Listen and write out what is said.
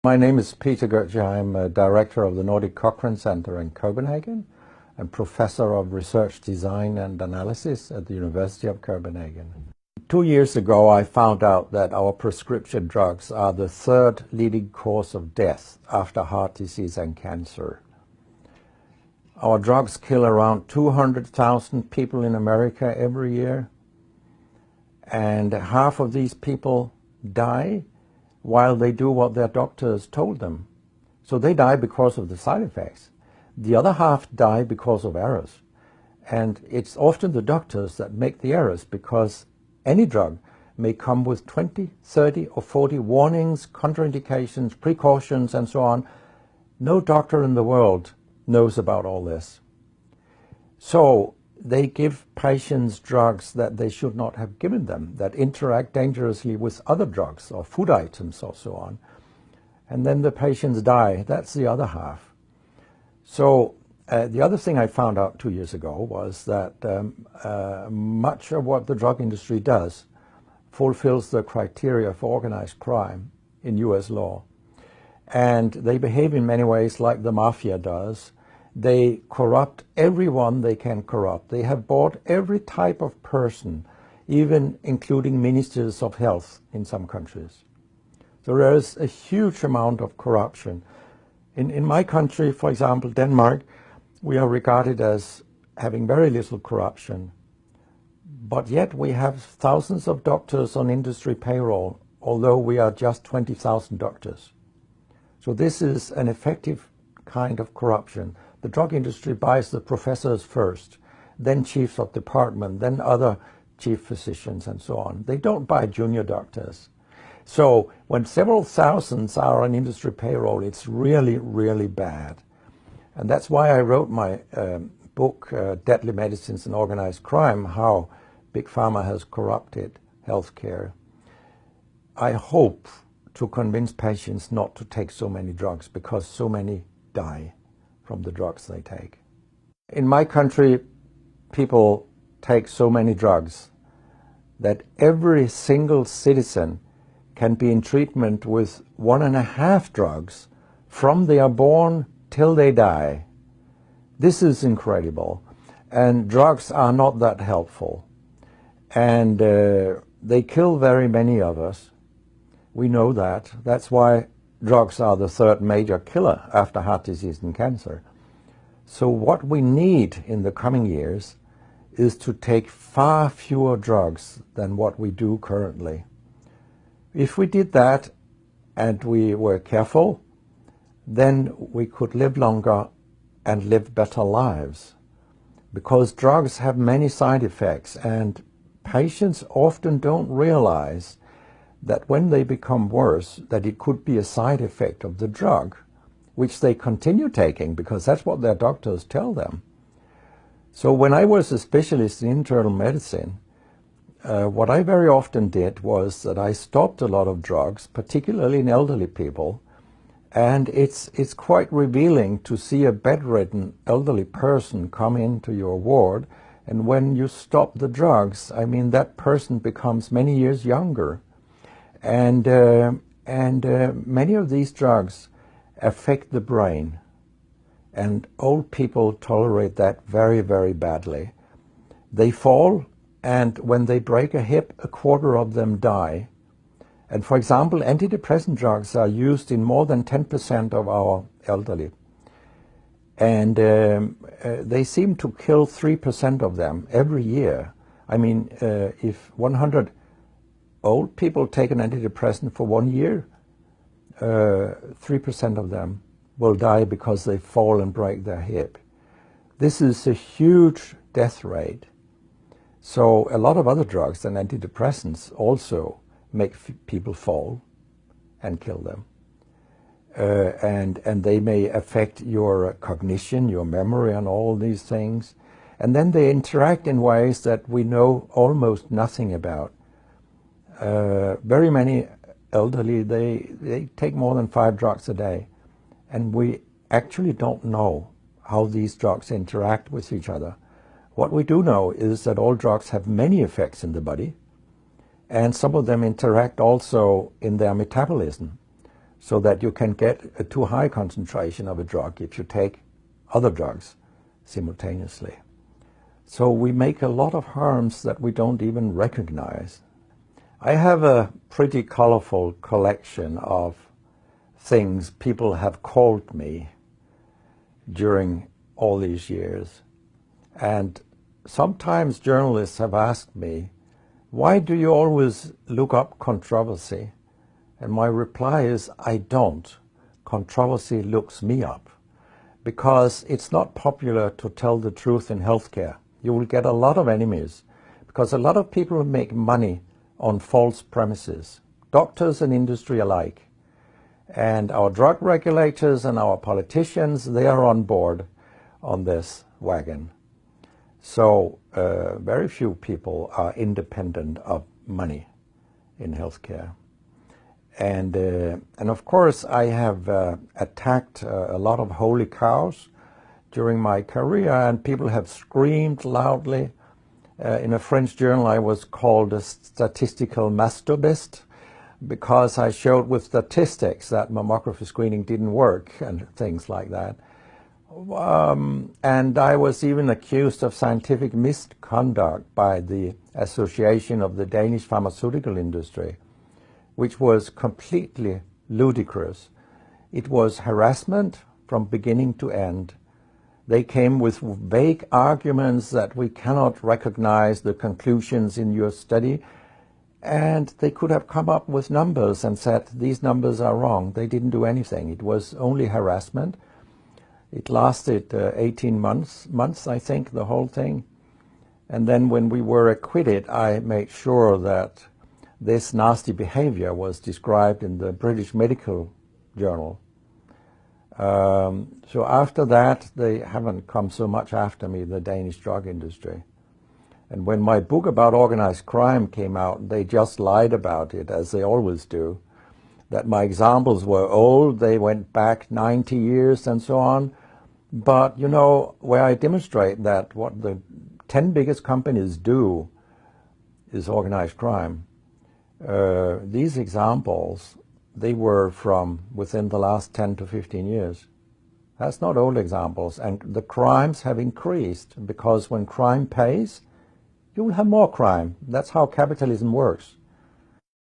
My name is Peter Goetje. I'm a director of the Nordic Cochrane Center in Copenhagen and professor of research design and analysis at the University of Copenhagen. 2 years ago, I found out that our prescription drugs are the third leading cause of death after heart disease and cancer. Our drugs kill around 200,000 people in America every year, and half of these people die while they do what their doctors told them. So they die because of the side effects. The other half die because of errors. And it's often the doctors that make the errors, because any drug may come with 20, 30 or 40 warnings, contraindications, precautions, and so on. No doctor in the world knows about all this. So they give patients drugs that they should not have given them, that interact dangerously with other drugs or food items or so on. And then the patients die. That's the other half. So the other thing I found out 2 years ago was that much of what the drug industry does fulfills the criteria for organized crime in US law. And they behave in many ways like the mafia does. They corrupt everyone they can corrupt. They have bought every type of person, even including ministers of health in some countries. So there is a huge amount of corruption. In my country, for example, Denmark, we are regarded as having very little corruption. But yet we have thousands of doctors on industry payroll, although we are just 20,000 doctors. So this is an effective kind of corruption. The drug industry buys the professors first, then chiefs of department, then other chief physicians and so on. They don't buy junior doctors. So when several thousands are on industry payroll, it's really, really bad. And that's why I wrote my book, Deadly Medicines and Organized Crime, How Big Pharma Has Corrupted Healthcare. I hope to convince patients not to take so many drugs, because so many die from the drugs they take. In my country, people take so many drugs that every single citizen can be in treatment with 1.5 drugs from they are born till they die. This is incredible. And drugs are not that helpful. And they kill very many of us. We know that. That's why drugs are the third major killer after heart disease and cancer. So what we need in the coming years is to take far fewer drugs than what we do currently. If we did that and we were careful, then we could live longer and live better lives. Because drugs have many side effects, and patients often don't realize that when they become worse, that it could be a side effect of the drug, which they continue taking because that's what their doctors tell them. So when I was a specialist in internal medicine, what I very often did was that I stopped a lot of drugs, particularly in elderly people, and it's quite revealing to see a bedridden elderly person come into your ward, and when you stop the drugs, I mean, that person becomes many years younger. And many of these drugs affect the brain, and old people tolerate that very, very badly. They fall, and when they break a hip, 1/4 of them die. And for example, antidepressant drugs are used in more than 10% of our elderly. And they seem to kill 3% of them every year. I mean, if 100 old people take an antidepressant for 1 year, 3% of them will die because they fall and break their hip. This is a huge death rate. So a lot of other drugs than antidepressants also make people fall and kill them. And they may affect your cognition, your memory, and all these things. And then they interact in ways that we know almost nothing about. Very many elderly, they take more than 5 drugs a day. And we actually don't know how these drugs interact with each other. What we do know is that all drugs have many effects in the body, and some of them interact also in their metabolism. so that you can get a too high concentration of a drug if you take other drugs simultaneously. So we make a lot of harms that we don't even recognize. I have a pretty colorful collection of things people have called me during all these years. And sometimes journalists have asked me, why do you always look up controversy? And my reply is, I don't. Controversy looks me up. Because it's not popular to tell the truth in healthcare. You will get a lot of enemies, because a lot of people make money on false premises, doctors and industry alike. And our drug regulators and our politicians, they are on board on this wagon. So very few people are independent of money in healthcare. And of course, I have attacked a lot of holy cows during my career, and people have screamed loudly. In a French journal, I was called a statistical masturbist because I showed with statistics that mammography screening didn't work and things like that. And I was even accused of scientific misconduct by the Association of the Danish Pharmaceutical Industry, which was completely ludicrous. It was harassment from beginning to end. They came with vague arguments that we cannot recognize the conclusions in your study, and they could have come up with numbers and said, these numbers are wrong. They didn't do anything. It was only harassment. It lasted 18 months, I think, the whole thing. And then when we were acquitted, I made sure that this nasty behavior was described in the British Medical Journal. So after that, they haven't come so much after me, the Danish drug industry. And when my book about organized crime came out, they just lied about it, as they always do, that my examples were old, they went back 90 years and so on. But, you know, where I demonstrate that what the 10 biggest companies do is organized crime, these examples, they were from within the last 10 to 15 years. That's not old examples. And the crimes have increased because when crime pays, you will have more crime. That's how capitalism works.